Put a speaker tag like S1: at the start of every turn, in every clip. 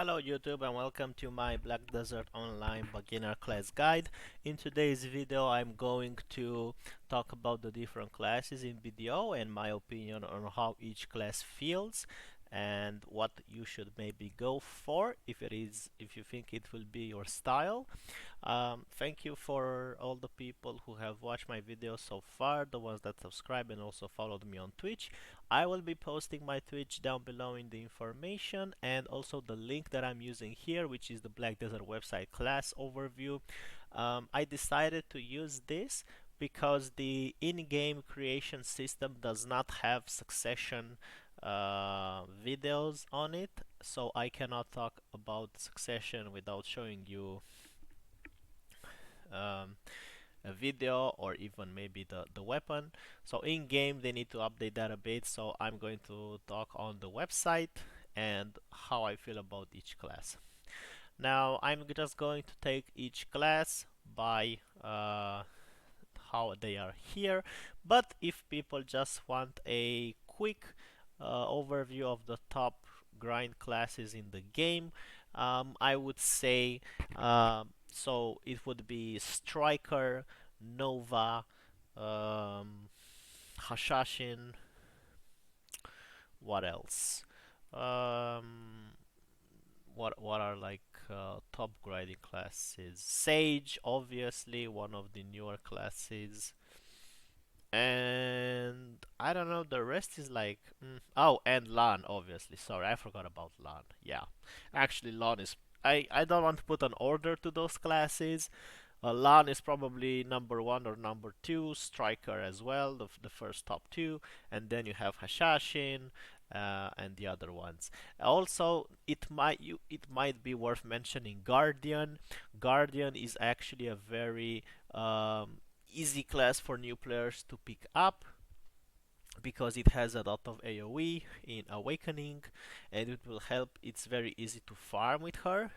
S1: Hello YouTube and welcome to my Black Desert Online beginner class guide. In today's video I'm going to talk about the different classes in BDO and my opinion on how each class feels and what you should maybe go for if you think it will be your style. Thank you for all the people who have watched my videos so far, the ones that subscribe and also followed me on Twitch. I will be posting my Twitch down below in the information and also the link that I'm using here, which is the Black Desert website class overview. I decided to use this because the in-game creation system does not have succession videos on it, so I cannot talk about succession without showing you um, a video or even maybe the weapon. So in game they need to update that a bit, so I'm going to talk on the website and how I feel about each class. Now I'm just going to take each class by how they are here, but if people just want a quick overview of the top grind classes in the game, I would say so it would be Striker, Nova, Hashashin, what else? Um, what are like top grinding classes? Sage, obviously, one of the newer classes. And I don't know, the rest is like oh, and LAN, obviously. Sorry, I forgot about LAN. Yeah, actually LAN is I don't want to put an order to those classes. LAN is probably number one or number two, Striker as well, the first top two, and then you have Hashashin and the other ones. Also, it might be worth mentioning Guardian. Guardian is actually a very easy class for new players to pick up because it has a lot of AoE in Awakening and it will help. It's very easy to farm with her.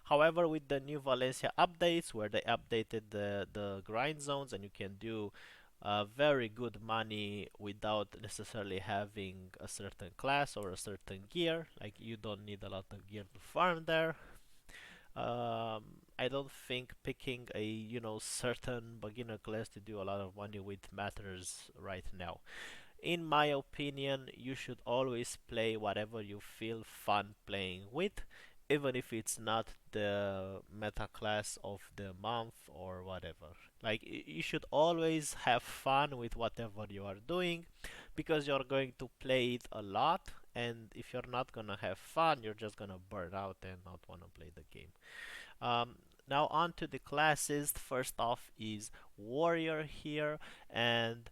S1: However, with the new Valencia updates where they updated the grind zones and you can do very good money without necessarily having a certain class or a certain gear, like you don't need a lot of gear to farm there. I don't think picking a certain beginner class to do a lot of money with matters right now. In my opinion, you should always play whatever you feel fun playing with, even if it's not the meta class of the month or whatever. Like you should always have fun with whatever you are doing because you're going to play it a lot, and if you're not gonna have fun, you're just gonna burn out and not wanna play the game. Um, Now on to the classes. First off is warrior here, and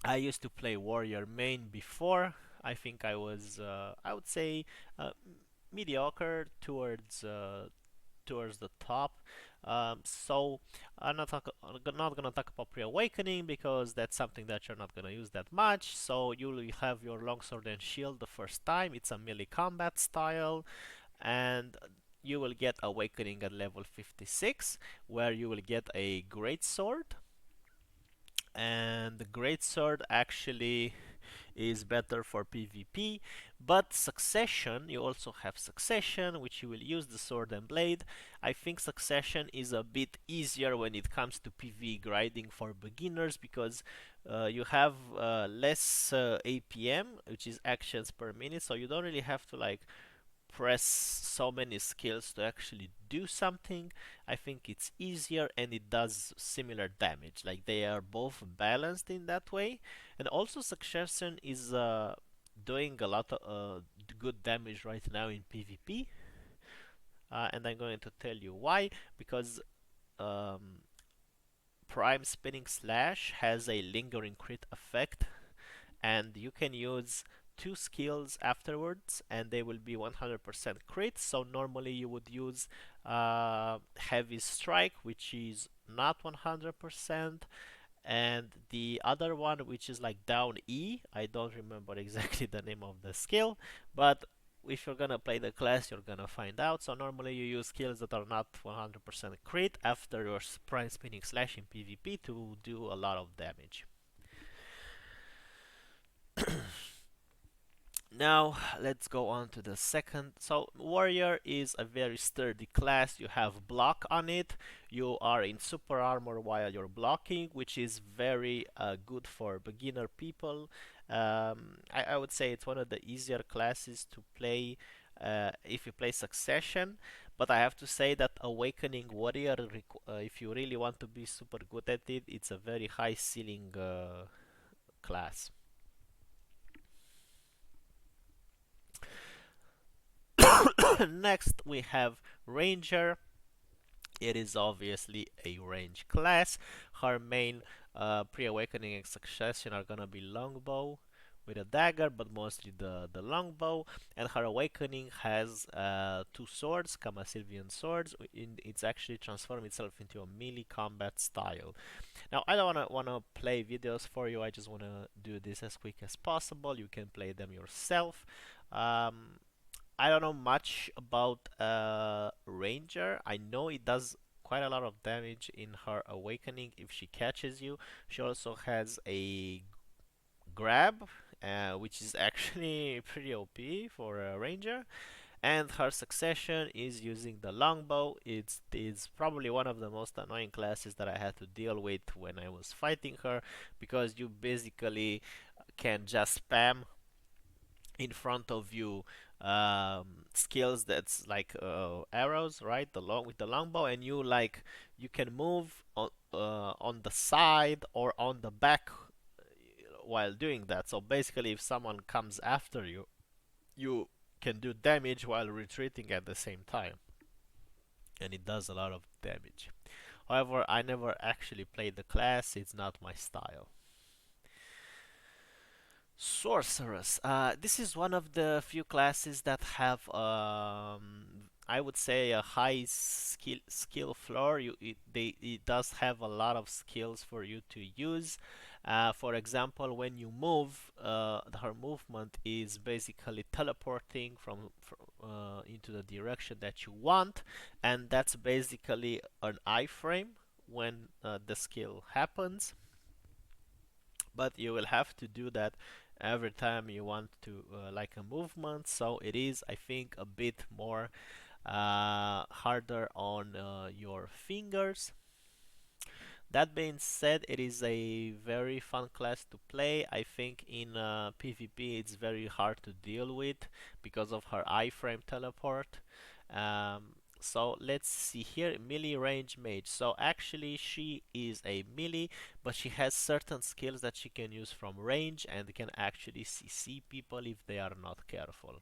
S1: I used to play warrior main before. I think I was, I would say, mediocre towards the top. So I'm not gonna talk about pre-awakening because that's something that you're not gonna use that much. So you will have your longsword and shield the first time. It's a melee combat style, and you will get awakening at level 56, where you will get a great sword, and the great sword actually is better for PvP. But succession, you also have succession, which you will use the sword and blade. I think succession is a bit easier when it comes to PvE grinding for beginners because you have less APM, which is actions per minute, so you don't really have to like press so many skills to actually do something. I think it's easier and it does similar damage. Like they are both balanced in that way. And also Succession is doing a lot of good damage right now in PvP. And I'm going to tell you why. Because um, Prime Spinning Slash has a lingering crit effect, and you can use two skills afterwards and they will be 100% crit. So normally you would use heavy strike, which is not 100%, and the other one, which is like down E. I don't remember exactly the name of the skill, but if you're gonna play the class, you're gonna find out. So normally you use skills that are not 100% crit after your prime spinning slash in PvP to do a lot of damage. Now let's go on to the second. So warrior is a very sturdy class. You have block on it. You are in super armor while you're blocking, which is very good for beginner people. I would say it's one of the easier classes to play if you play succession. But I have to say that awakening warrior, if you really want to be super good at it, it's a very high ceiling class. Next, we have Ranger. It is obviously a range class. Her main pre-awakening and succession are gonna be longbow with a dagger, but mostly the longbow. And her awakening has two swords, Kamasilvian swords. It's actually transformed itself into a melee combat style. Now, I don't wanna play videos for you. I just wanna do this as quick as possible. You can play them yourself. Um, I don't know much about Ranger. I know it does quite a lot of damage in her awakening if she catches you. She also has a grab, which is actually pretty OP for a Ranger. And her succession is using the longbow. It's probably one of the most annoying classes that I had to deal with when I was fighting her, because you basically can just spam in front of you skills that's like arrows, right? The long with the longbow, and you can move on the side or on the back while doing that. So basically, if someone comes after you, you can do damage while retreating at the same time, and it does a lot of damage. However, I never actually played the class; it's not my style. Sorceress. This is one of the few classes that have, I would say, a high skill floor. It does have a lot of skills for you to use. For example, when you move, her movement is basically teleporting from into the direction that you want, and that's basically an iframe when the skill happens. But you will have to do that every time you want to like a movement, so it is, I think, a bit more harder on your fingers. That being said, it is a very fun class to play. I think in PvP it's very hard to deal with because of her iframe teleport. So let's see here, melee range mage. So actually she is a melee, but she has certain skills that she can use from range and can actually CC people if they are not careful.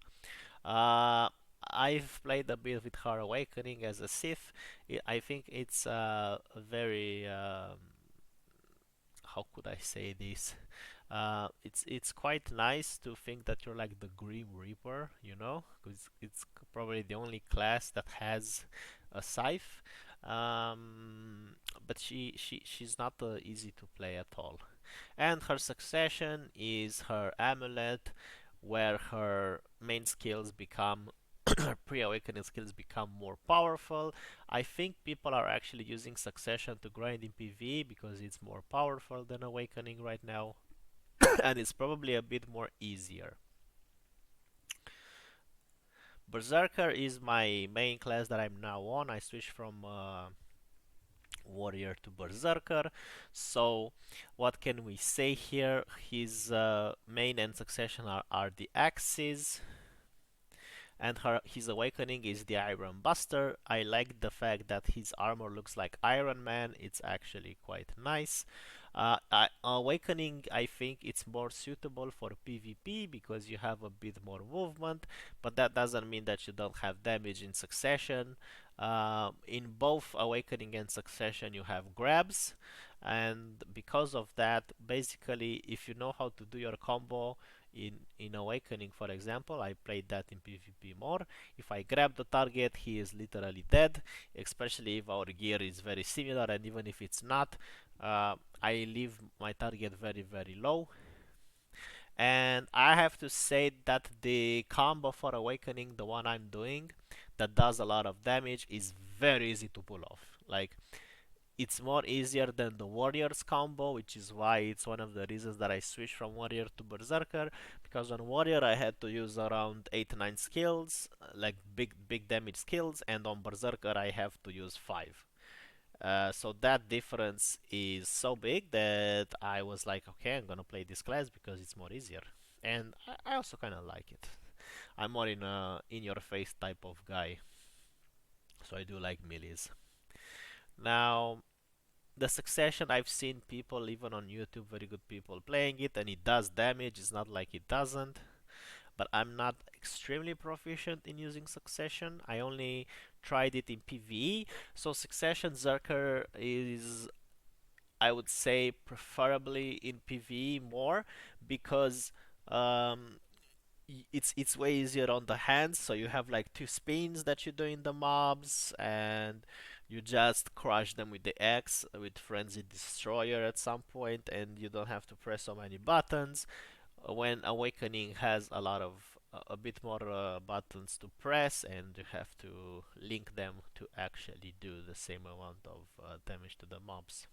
S1: Uh, I've played a bit with her awakening as a Sith. I think it's a very how could I say this? It's quite nice to think that you're like the Grim Reaper, you know, because it's probably the only class that has a scythe. But she's not easy to play at all. And her succession is her amulet, where her main skills become pre-awakening skills become more powerful. I think people are actually using succession to grind in PvE because it's more powerful than awakening right now, and it's probably a bit more easier. Berserker is my main class that I'm now on. I switched from warrior to berserker. So what can we say here? His main and succession are the axes, and his awakening is the Iron Buster. I like the fact that his armor looks like Iron Man. It's actually quite nice. Awakening, I think it's more suitable for PvP because you have a bit more movement, but that doesn't mean that you don't have damage in succession. In both Awakening and Succession, you have grabs, and because of that, basically, if you know how to do your combo in Awakening, for example, I played that in PvP more. If I grab the target, he is literally dead, especially if our gear is very similar, and even if it's not, I leave my target very low. And I have to say that the combo for Awakening, the one I'm doing, that does a lot of damage, is very easy to pull off. Like, it's more easier than the warrior's combo, which is why it's one of the reasons that I switched from warrior to berserker, because on warrior I had to use around 8 9 skills, like big damage skills, and on berserker I have to use 5. So that difference is so big that I was like, okay, I'm gonna play this class because it's more easier, and I also kind of like it. I'm more in a in your face type of guy, so I do like melees. Now, the succession, I've seen people even on YouTube, very good people playing it, and it does damage. It's not like it doesn't, but I'm not extremely proficient in using succession. I only tried it in PvE. So succession Zerker is, I would say, preferably in PvE more, because um, it's way easier on the hands. So you have like two spins that you do in the mobs, and you just crush them with the X with Frenzy Destroyer at some point, and you don't have to press so many buttons. When Awakening has a bit more buttons to press, and you have to link them to actually do the same amount of damage to the mobs.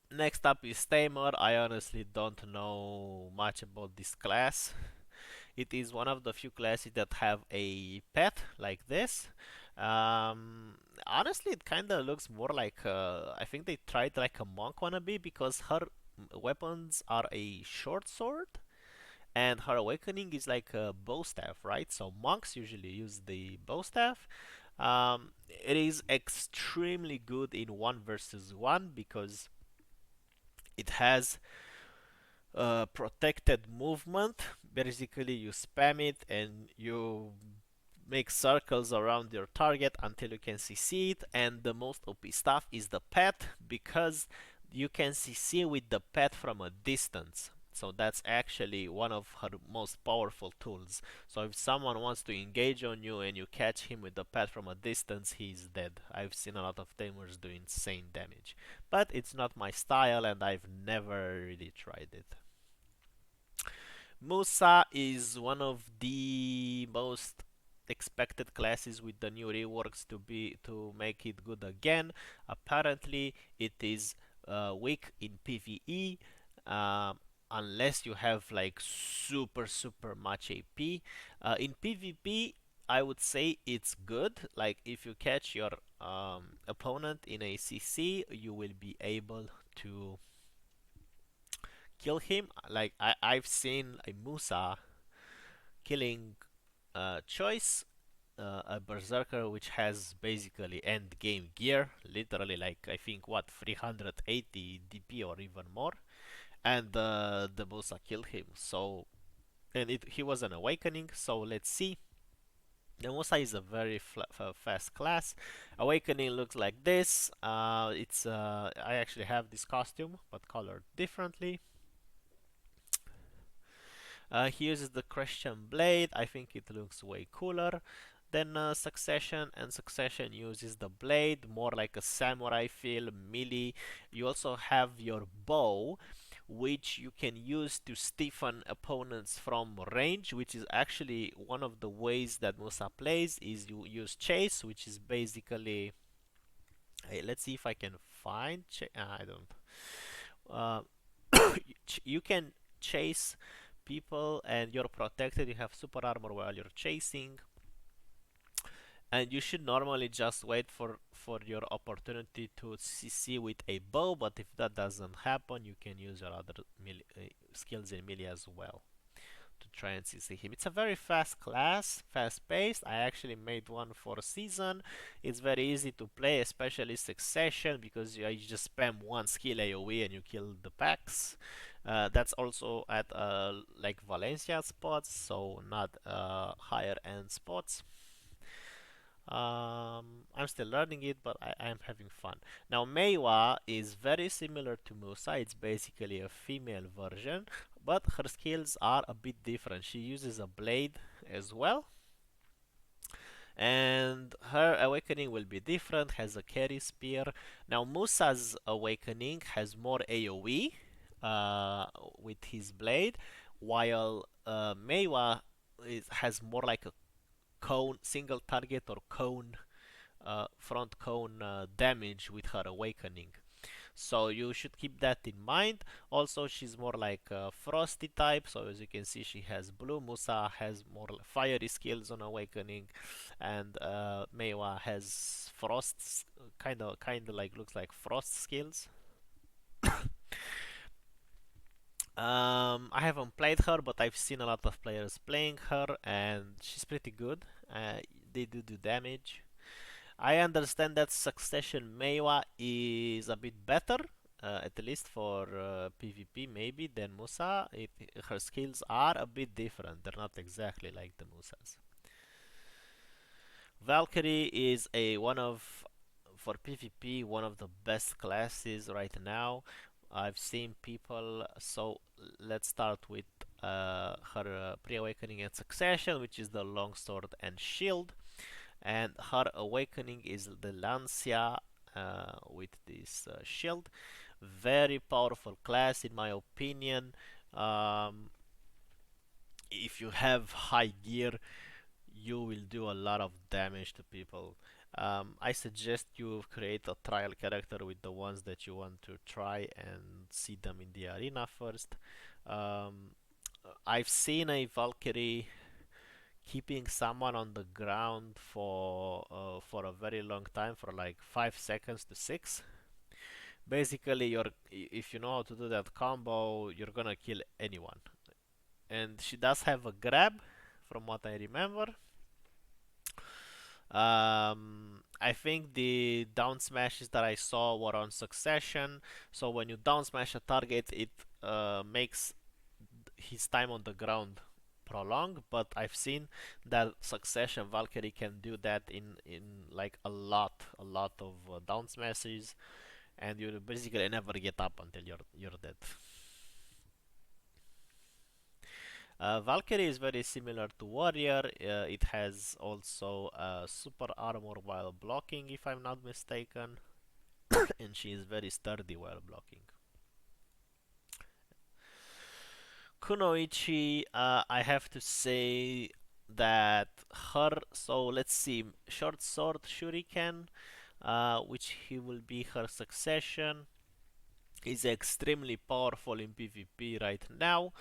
S1: Next up is Tamer. I honestly don't know much about this class. It is one of the few classes that have a pet like this. Honestly, it kind of looks more like I think they tried like a monk wannabe, because her weapons are a short sword and her awakening is like a bow staff, right? So monks usually use the bow staff. It is extremely good in 1 versus 1 because it has protected movement. Basically, you spam it and you make circles around your target until you can CC it. And the most OP stuff is the pet, because you can CC with the pet from a distance. So that's actually one of her most powerful tools. So if someone wants to engage on you and you catch him with the pet from a distance, he's dead. I've seen a lot of tamers do insane damage. But it's not my style and I've never really tried it. Musa is one of the most expected classes with the new reworks to make it good again. Apparently, it is weak in PvE. Unless you have like super much AP. In PvP, I would say it's good. Like if you catch your opponent in a CC, you will be able to kill him. Like I've seen a Musa killing Choice, a Berserker which has basically end game gear, literally like I think what 380 DP or even more, and the Musa killed him. So he was an awakening. So let's see. The Musa is a very fast class. Awakening looks like this. It's I actually have this costume but colored differently. He uses the Christian blade. I think it looks way cooler than Succession, and Succession uses the blade more like a samurai feel, melee. You also have your bow, which you can use to stiffen opponents from range, which is actually one of the ways that Musa plays. Is you use chase, which is basically, hey, let's see if I can find. I don't. Uh, you can chase people and you're protected. You have super armor while you're chasing, and you should normally just wait for your opportunity to CC with a bow. But if that doesn't happen, you can use your other skills in melee as well to try and CC him. It's a very fast class, fast paced. I actually made one for a season. It's very easy to play, especially Succession, because you just spam one skill AoE and you kill the packs. That's also at like Valencia spots, so not higher end spots. I'm still learning it, but I'm having fun. Now, Maewa is very similar to Musa. It's basically a female version, but her skills are a bit different. She uses a blade as well, and her awakening will be different, has a carry spear. Now, Musa's awakening has more AoE with his blade, while Maewa has more like a cone, single target or cone front cone damage with her awakening. So you should keep that in mind. Also, she's more like a frosty type, so as you can see, she has blue. Musa has more fiery skills on awakening, and Maewa has frost, kind of like looks like frost skills. I haven't played her, but I've seen a lot of players playing her, and she's pretty good. They do damage. I understand that Succession Maewa is a bit better, at least for PvP maybe, than Musa. Her skills are a bit different. They're not exactly like the Musas. Valkyrie is a one of for PvP one of the best classes right now. I've seen people. So let's start with her pre-awakening and succession, which is the longsword and shield, and her awakening is the Lancia with this shield. Very powerful class, in my opinion. Um, if you have high gear, you will do a lot of damage to people. I suggest you create a trial character with the ones that you want to try and see them in the arena first. Um, I've seen a Valkyrie keeping someone on the ground for a very long time, for like 5 seconds to six. Basically, if you know how to do that combo, you're gonna kill anyone. And she does have a grab, from what I remember. I think the down smashes that I saw were on succession. So when you down smash a target, it makes his time on the ground prolong. But I've seen that succession Valkyrie can do that in like a lot of down smashes, and you basically never get up until you're dead. Valkyrie is very similar to Warrior. It has also super armor while blocking, if I'm not mistaken, and she is very sturdy while blocking. Kunoichi, I have to say that her. So let's see, short sword shuriken, which he will be her succession, is extremely powerful in PvP right now.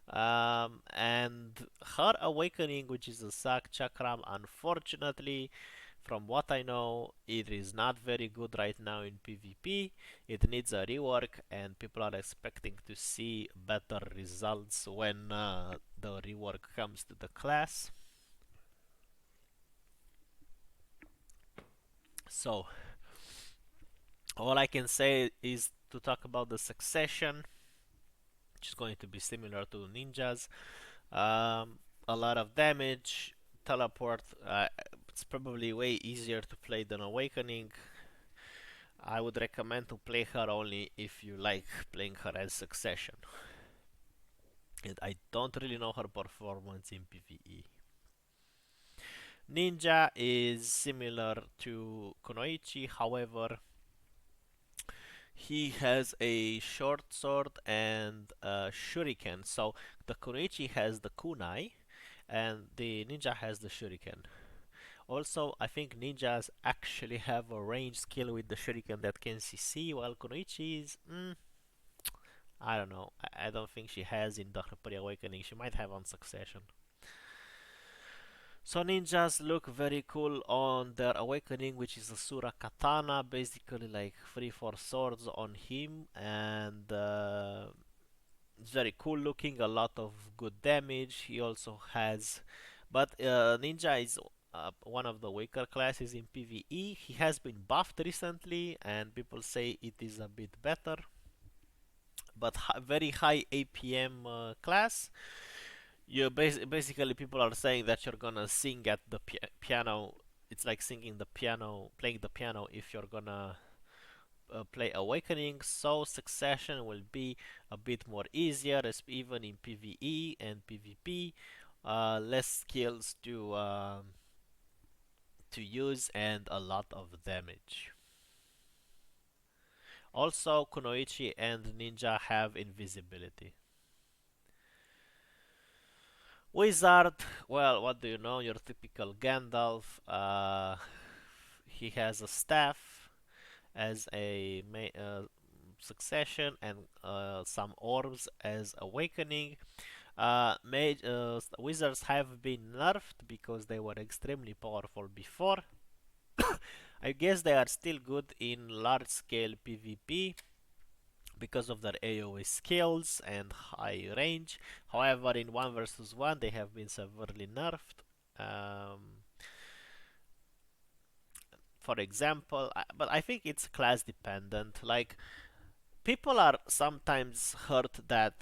S1: And her awakening, which is a Sak Chakram, unfortunately, from what I know, it is not very good right now in PvP. It needs a rework, and people are expecting to see better results when the rework comes to the class. So, all I can say is to talk about the succession, which is going to be similar to ninjas. A lot of damage, teleport. It's probably way easier to play than Awakening. I would recommend to play her only if you like playing her as Succession. And I don't really know her performance in PvE. Ninja is similar to Kunoichi, however, he has a short sword and a shuriken. So the Kunoichi has the kunai, and the ninja has the shuriken. Also, I think ninjas actually have a range skill with the shuriken that can CC, while Kunoichi is, I don't know. I don't think she has in the pre-awakening. She might have on succession. So ninjas look very cool on their awakening, which is a Sura Katana, basically like 3-4 swords on him, and it's very cool looking, a lot of good damage. He also has, but Ninja is one of the weaker classes in PvE. He has been buffed recently, and people say it is a bit better. But very high APM class. You basically people are saying that you're gonna sing at the piano. It's like singing the piano, playing the piano if you're gonna play Awakening, so Succession will be a bit more easier, as even in PvE and PvP. Less skills to use and a lot of damage. Also, Kunoichi and Ninja have invisibility. Wizard, well, what do you know? Your typical Gandalf. he has a staff as a succession and some orbs as awakening. Wizards have been nerfed because they were extremely powerful before. I guess they are still good in large scale PvP because of their AoE skills and high range. However, in 1 versus 1 they have been severely nerfed. For example, but I think it's class dependent. Like, people are sometimes hurt that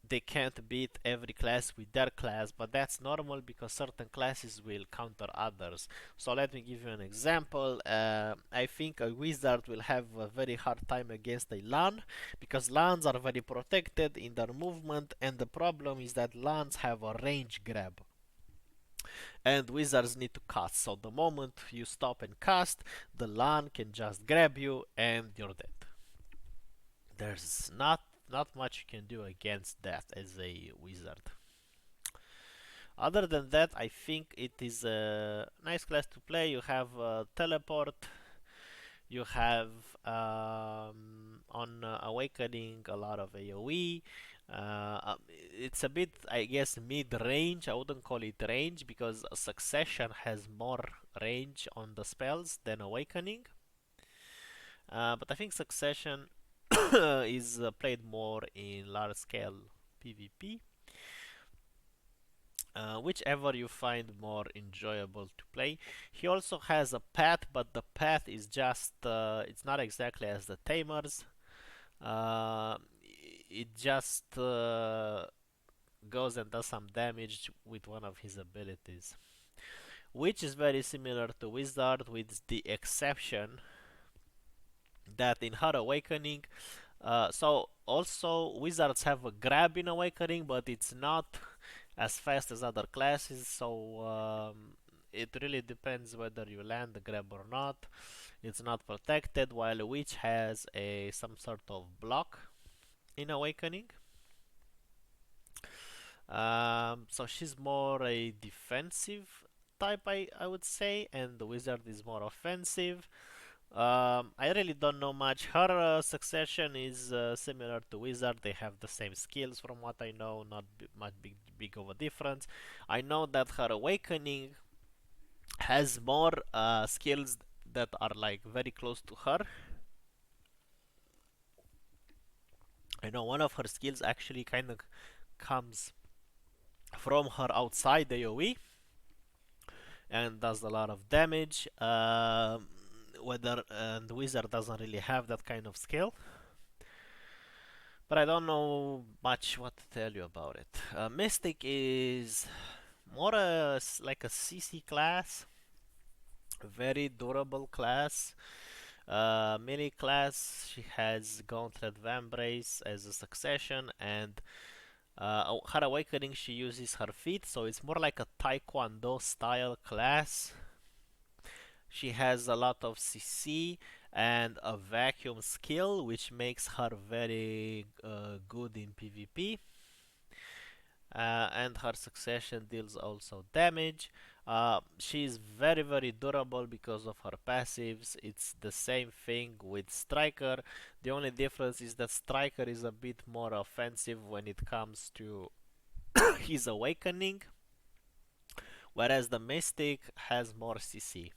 S1: they can't beat every class with their class, but that's normal because certain classes will counter others. So let me give you an example. I think a wizard will have a very hard time against a LAN because LANs are very protected in their movement, and the problem is that LANs have a range grab. And wizards need to cast, so the moment you stop and cast, the LAN can just grab you and you're dead. There's not much you can do against that as a wizard. Other than that, I think it is a nice class to play. You have teleport, you have on awakening a lot of AoE. It's a bit, I guess, mid-range. I wouldn't call it range because succession has more range on the spells than awakening. But I think succession is played more in large scale PvP. Whichever you find more enjoyable to play. He also has a path, but the path is just, it's not exactly as the Tamers. Uh, it just goes and does some damage with one of his abilities, which is very similar to Wizard, with the exception that in her awakening, so also wizards have a grab in awakening, but it's not as fast as other classes, so it really depends whether you land the grab or not. It's not protected, while a witch has a some sort of block in awakening. So she's more a defensive type, I would say, and the wizard is more offensive. I really don't know much. Her succession is similar to Wizard. They have the same skills from what I know, not much big of a difference. I know that her awakening has more skills that are like very close to her. I know one of her skills actually kind of comes from her outside AoE and does a lot of damage. Whether and Wizard doesn't really have that kind of skill, but I don't know much what to tell you about it. Mystic is more like a CC class, a very durable class. Melee class, she has Gauntlet Vambrace as a succession, and her awakening she uses her feet, so it's more like a Taekwondo style class. She has a lot of CC and a vacuum skill, which makes her very good in PvP. And her succession deals also damage. She is very durable because of her passives. It's the same thing with Striker. The only difference is that Striker is a bit more offensive when it comes to his awakening, whereas the Mystic has more CC.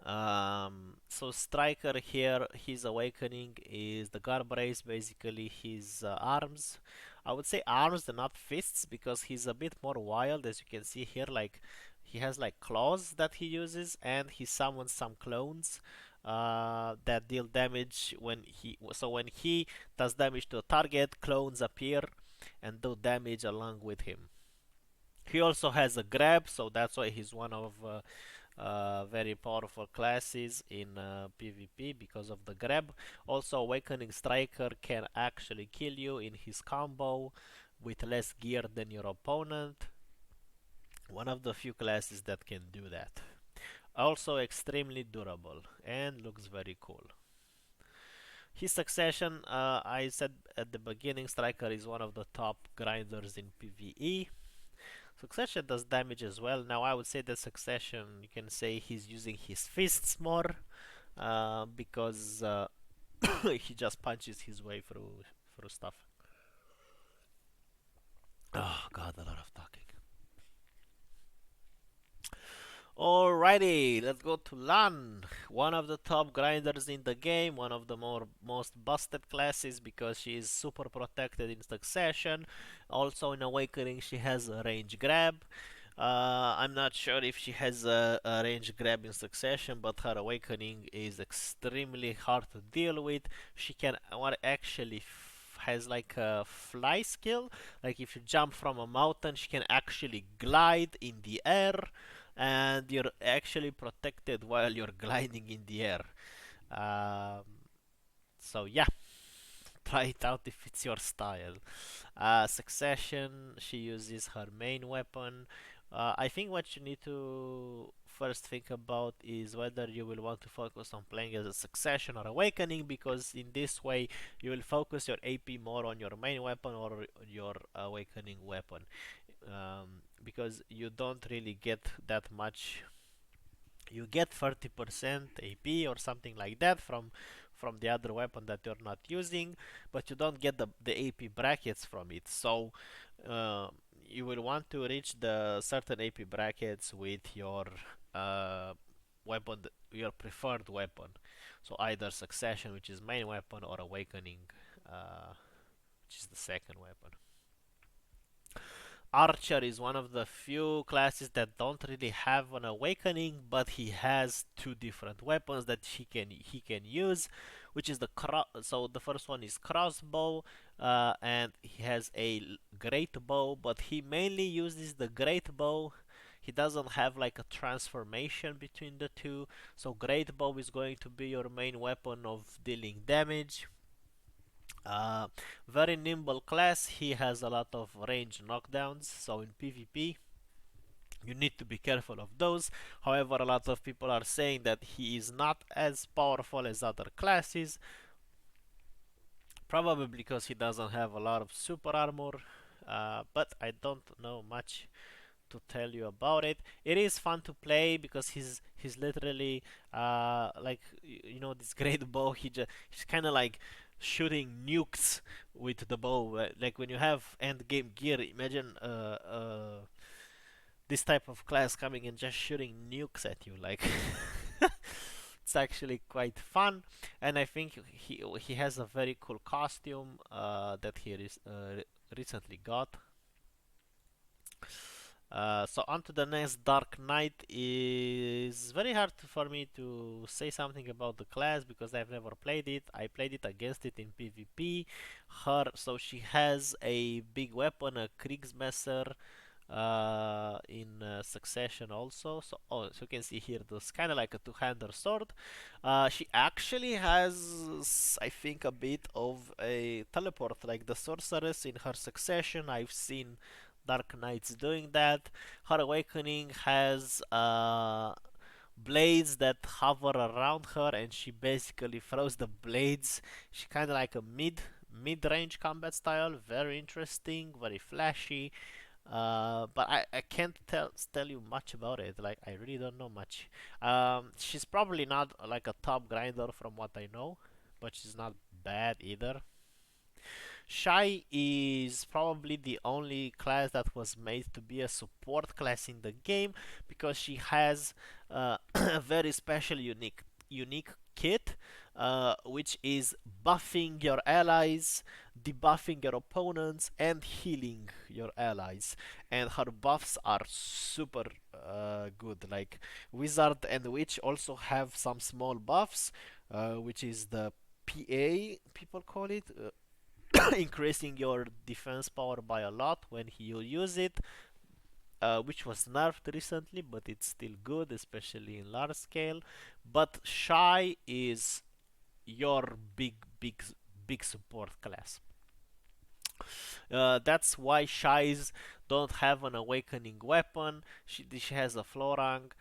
S1: So Striker here, his awakening is the guard brace, basically his arms. I would say arms, they're not fists, because he's a bit more wild, as you can see here. Like, he has like claws that he uses, and he summons some clones that deal damage when he. So when he does damage to a target, clones appear and do damage along with him. He also has a grab, so that's why he's one of very powerful classes in PvP because of the grab. Also, Awakening Striker can actually kill you in his combo with less gear than your opponent. One of the few classes that can do that. Also extremely durable and looks very cool. His succession, I said at the beginning, Striker is one of the top grinders in PvE. Succession does damage as well. Now I would say that Succession, you can say he's using his fists more because he just punches his way through stuff. Oh god, a lot of talking. Alrighty, let's go to Lan, one of the top grinders in the game, one of the most busted classes because she is super protected in Succession. Also in Awakening she has a range grab. I'm not sure if she has a range grab in Succession, but her Awakening is extremely hard to deal with. She can actually has like a fly skill, like if you jump from a mountain she can actually glide in the air and you're actually protected while you're gliding in the air. Um, so yeah, try it out if it's your style. Succession, she uses her main weapon. I think what you need to first think about is whether you will want to focus on playing as a Succession or Awakening, because in this way you will focus your AP more on your main weapon or your Awakening weapon, because you don't really get that much. You get 30% AP or something like that from the other weapon that you're not using, but you don't get the AP brackets from it. So uh, you will want to reach the certain AP brackets with your weapon, your preferred weapon. So either Succession, which is main weapon, or Awakening, which is the second weapon. Archer is one of the few classes that don't really have an awakening, but he has two different weapons that he can use, which is so the first one is crossbow, and he has a great bow, but he mainly uses the great bow. He doesn't have like a transformation between the two, so great bow is going to be your main weapon of dealing damage. Uh, Very nimble class. He has a lot of range knockdowns, so in PvP you need to be careful of those. However, a lot of people are saying that he is not as powerful as other classes, probably because he doesn't have a lot of super armor. But I don't know much to tell you about it. It is fun to play because he's literally like this great bow. He's kind of like shooting nukes with the bow. Like when you have end game gear, imagine this type of class coming and just shooting nukes at you. Like it's actually quite fun, and I think he has a very cool costume that recently got. So on to the next. Dark Knight is very hard for me to say something about the class because I've never played it. I played it against it in PvP. So she has a big weapon, a Kriegsmesser, in Succession also. So you can see here, this kind of like a two-hander sword. She actually has, I think, a bit of a teleport, like the sorceress in her Succession. I've seen Dark Knights doing that. Her Awakening has blades that hover around her, and she basically throws the blades. She kind of like a mid-range combat style. Very interesting, very flashy. But I can't tell you much about it. Like I really don't know much. She's probably not like a top grinder from what I know, but she's not bad either. Shy is probably the only class that was made to be a support class in the game because she has a very special unique kit, which is buffing your allies, debuffing your opponents, and healing your allies. And her buffs are super good. Like Wizard and Witch also have some small buffs, which is the PA, people call it, increasing your defense power by a lot when you use it, which was nerfed recently, but it's still good, especially in large scale. But Shy is your big support class. That's why Shies don't have an awakening weapon. She has a Florang,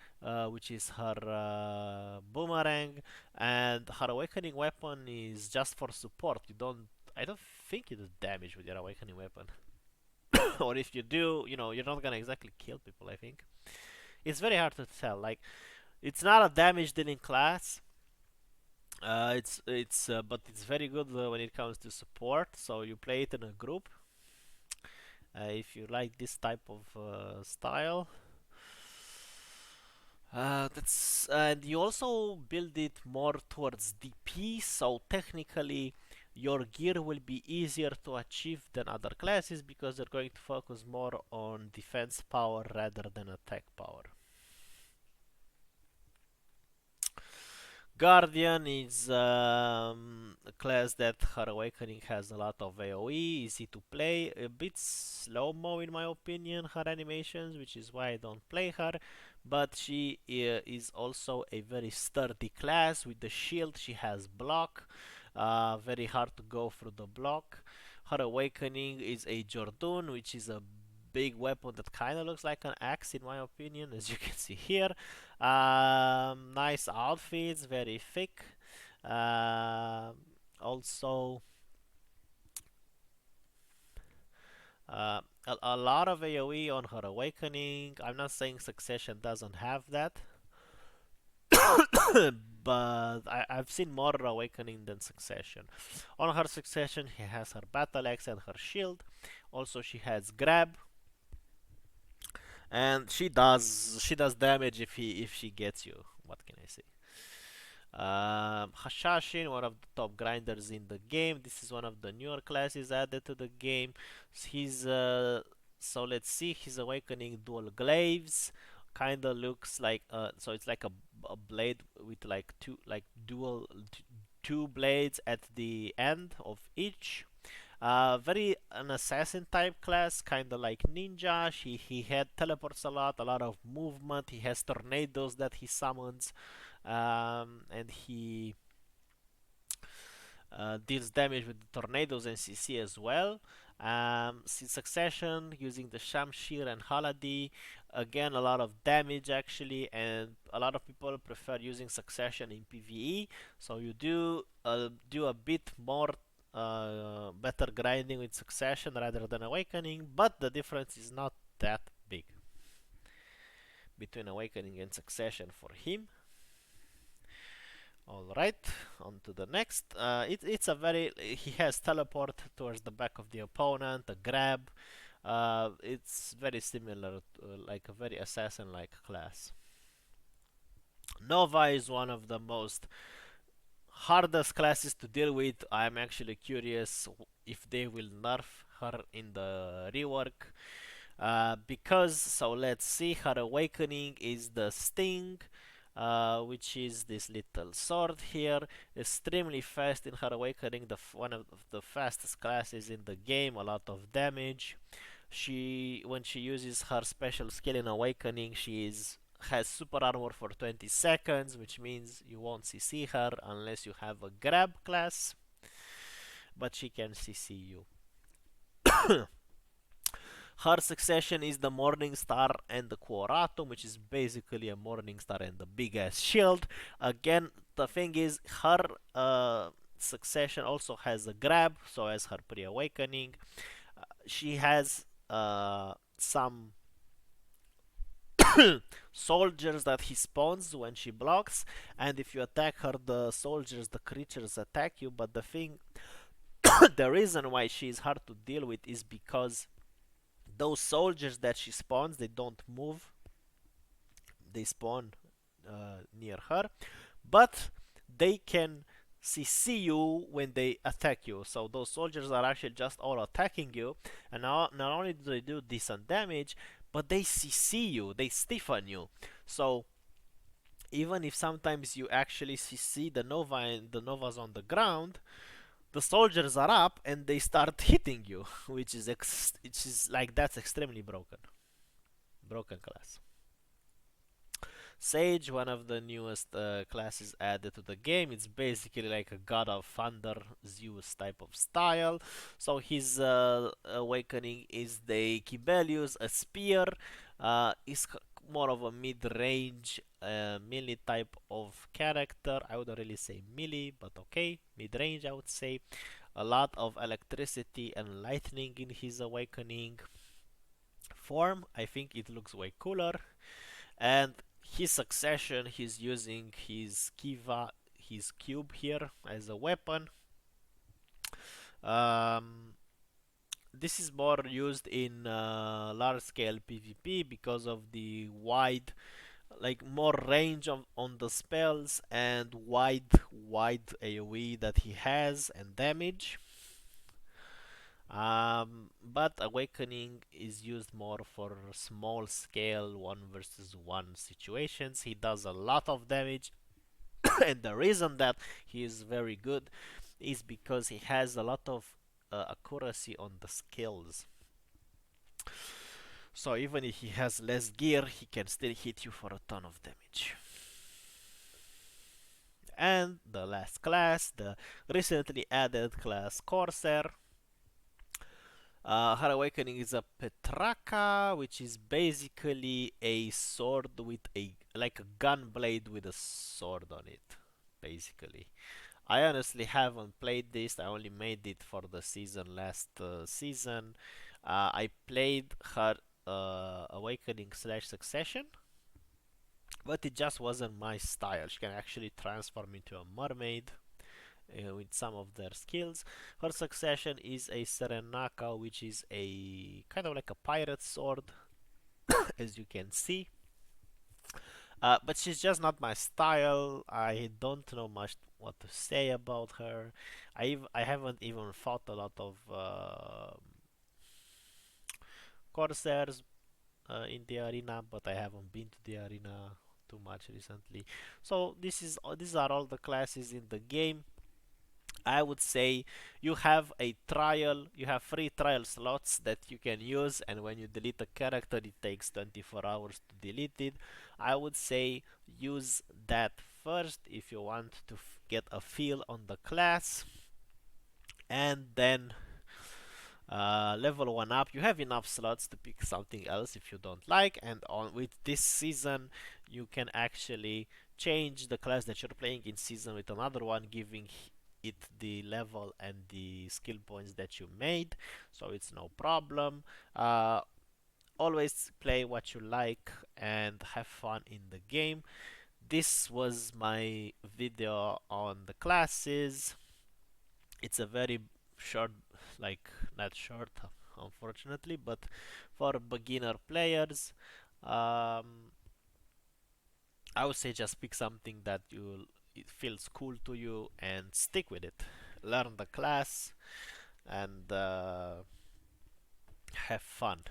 S1: which is her boomerang, and her awakening weapon is just for support. I don't think you do damage with your awakening weapon. or if you do, you're not gonna exactly kill people. I think it's very hard to tell. Like, it's not a damage dealing class. But it's very good when it comes to support. So you play it in a group. If you like this type of style, that's and you also build it more towards DP. So technically, your gear will be easier to achieve than other classes because they're going to focus more on defense power rather than attack power. Guardian is a class that her awakening has a lot of AoE, easy to play, a bit slow-mo in my opinion, her animations, which is why I don't play her, but she is also a very sturdy class. With the shield she has block, very hard to go through the block. Her awakening is a Jordun, which is a big weapon that kind of looks like an axe in my opinion, as you can see here. Nice outfits, very thick. Also, a lot of AoE on her awakening. I'm not saying Succession doesn't have that, but I've seen more awakening than Succession. On her Succession, she has her battle axe and her shield. Also, she has grab, and she does damage if she gets you. What can I say? Hashashin, one of the top grinders in the game. This is one of the newer classes added to the game. He's so let's see. His awakening dual glaives kind of looks like so it's like a blade with like two blades at the end of each. Very an assassin type class, kind of like ninja. He had teleports a lot of movement. He has tornadoes that he summons, and he deals damage with the tornadoes and CC as well. Since Succession, using the Shamshir and Haladi, again a lot of damage actually, and a lot of people prefer using Succession in PvE. So you do a bit more better grinding with Succession rather than Awakening, but the difference is not that big between Awakening and Succession for him. Alright, on to the next. It's a very... He has teleport towards the back of the opponent, a grab. It's very similar to like a very assassin-like class. Nova is one of the most hardest classes to deal with. I'm actually curious if they will nerf her in the rework. Because, so let's see, her awakening is the Sting, which is this little sword here. Extremely fast in her awakening, one of the fastest classes in the game, a lot of damage. When she uses her special skill in awakening, has super armor for 20 seconds, which means you won't CC her unless you have a grab class, but she can CC you. Her succession is the Morning Star and the Quoratum, which is basically a Morning Star and a big ass shield. Again, the thing is, her succession also has a grab, so as her pre-awakening. She has some soldiers that he spawns when she blocks, and if you attack her, the creatures attack you. But the thing, the reason why she is hard to deal with is because those soldiers that she spawns, they don't move. They spawn near her, but they can CC you when they attack you. So those soldiers are actually just all attacking you, and not only do they do decent damage, but they CC you, they stiffen you. So even if sometimes you actually CC the Nova and the Nova's on the ground, the soldiers are up and they start hitting you, which is like, that's extremely broken class. Sage, one of the newest classes added to the game. It's basically like a God of Thunder, Zeus type of style. So his awakening is the Kibelius, a spear. Is more of a mid-range melee type of character. I wouldn't really say melee, but okay, mid-range I would say. A lot of electricity and lightning in his awakening. form. I think it looks way cooler. And his succession, he's using his kiva, his cube here as a weapon. Um, this is more used in large scale PvP because of the wide, like more range on the spells and wide AoE that he has and damage. But Awakening is used more for small scale 1 versus 1 situations. He does a lot of damage, and the reason that he is very good is because he has a lot of accuracy on the skills. So even if he has less gear, he can still hit you for a ton of damage. And the last class, the recently added class Corsair. Her awakening is a Petraka, which is basically a sword with like a gun blade with a sword on it, basically. I honestly haven't played this. I only made it for the season last season. I played her awakening slash succession, but it just wasn't my style. She can actually transform into a mermaid with some of their skills. Her succession is a Serenaka, which is a kind of like a pirate sword, as you can see. But she's just not my style. I don't know much what to say about her. I haven't even fought a lot of Corsairs in the arena, but I haven't been to the arena too much recently. So these are all the classes in the game. I would say you have a trial, you have free trial slots that you can use, and when you delete a character, it takes 24 hours to delete it. I would say use that first if you want to get a feel on the class, and then level 1 up. You have enough slots to pick something else if you don't like, and on with this season, you can actually change the class that you're playing in season with another one, giving it the level and the skill points that you made, so it's no problem. Always play what you like and have fun in the game. This was my video on the classes. It's a very short, like not short unfortunately, but for beginner players, um, I would say just pick something that it feels cool to you and stick with it. Learn the class and have fun.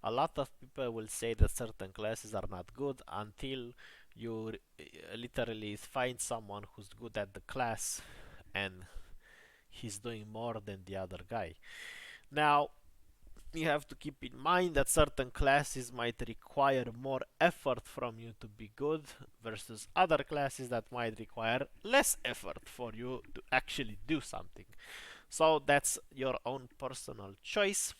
S1: A lot of people will say that certain classes are not good until you literally find someone who's good at the class and he's doing more than the other guy. Now, you have to keep in mind that certain classes might require more effort from you to be good versus other classes that might require less effort for you to actually do something. So that's your own personal choice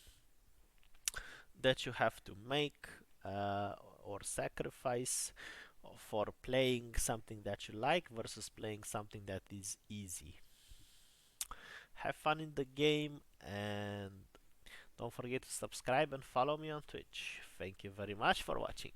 S1: that you have to make or sacrifice for playing something that you like versus playing something that is easy. Have fun in the game, and don't forget to subscribe and follow me on Twitch. Thank you very much for watching.